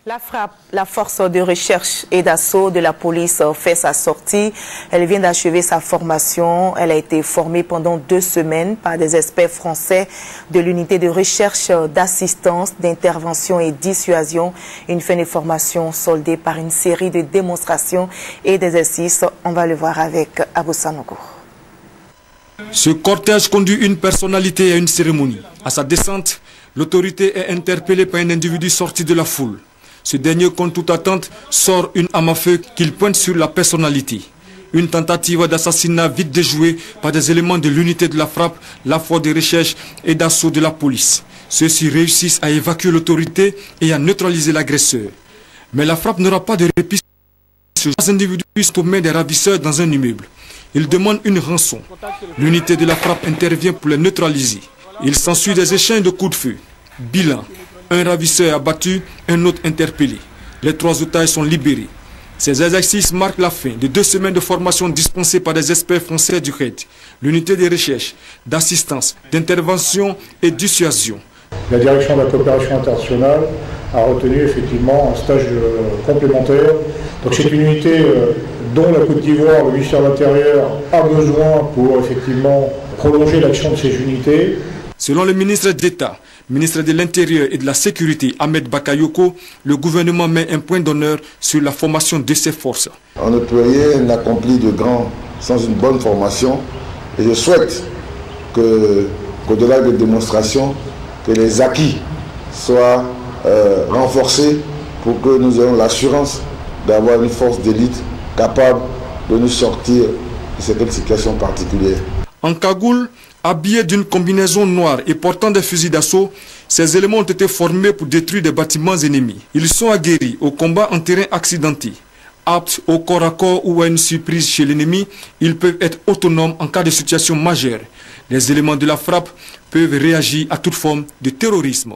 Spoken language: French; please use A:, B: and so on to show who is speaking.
A: La frappe, la force de recherche et d'assaut de la police fait sa sortie. Elle vient d'achever sa formation. Elle a été formée pendant 2 semaines par des experts français de l'unité de recherche, d'assistance, d'intervention et dissuasion. Une fin de formation soldée par une série de démonstrations et d'exercices. On va le voir avec Abou Sanogo.
B: Ce cortège conduit une personnalité à une cérémonie. À sa descente, l'autorité est interpellée par un individu sorti de la foule. Ce dernier, contre toute attente, sort une arme à feu qu'il pointe sur la personnalité. Une tentative d'assassinat vite déjouée par des éléments de l'unité de la frappe, la force de recherche et d'assaut de la police. Ceux-ci réussissent à évacuer l'autorité et à neutraliser l'agresseur. Mais la frappe n'aura pas de répit. Ces individus sont des ravisseurs dans un immeuble. Ils demandent une rançon. L'unité de la frappe intervient pour les neutraliser. Il s'ensuit des échanges de coups de feu. Bilan. Un ravisseur abattu, un autre interpellé. Les 3 otages sont libérés. Ces exercices marquent la fin de 2 semaines de formation dispensées par des experts français du RAID, l'unité de recherche, d'assistance, d'intervention et de dissuasion.
C: La direction de la coopération internationale a retenu effectivement un stage complémentaire. Donc c'est une unité dont la Côte d'Ivoire, le ministère de l'Intérieur a besoin pour effectivement prolonger l'action de ces unités.
B: Selon le ministre d'État, ministre de l'Intérieur et de la Sécurité, Ahmed Bakayoko, le gouvernement met un point d'honneur sur la formation de ses forces.
D: On ne peut rien accomplir de grand sans une bonne formation. Et je souhaite qu'au-delà des démonstrations, que les acquis soient renforcés pour que nous ayons l'assurance d'avoir une force d'élite capable de nous sortir de cette situation particulière.
B: En cagoule, habillés d'une combinaison noire et portant des fusils d'assaut, ces éléments ont été formés pour détruire des bâtiments ennemis. Ils sont aguerris au combat en terrain accidenté. Aptes au corps à corps ou à une surprise chez l'ennemi, ils peuvent être autonomes en cas de situation majeure. Les éléments de la frappe peuvent réagir à toute forme de terrorisme.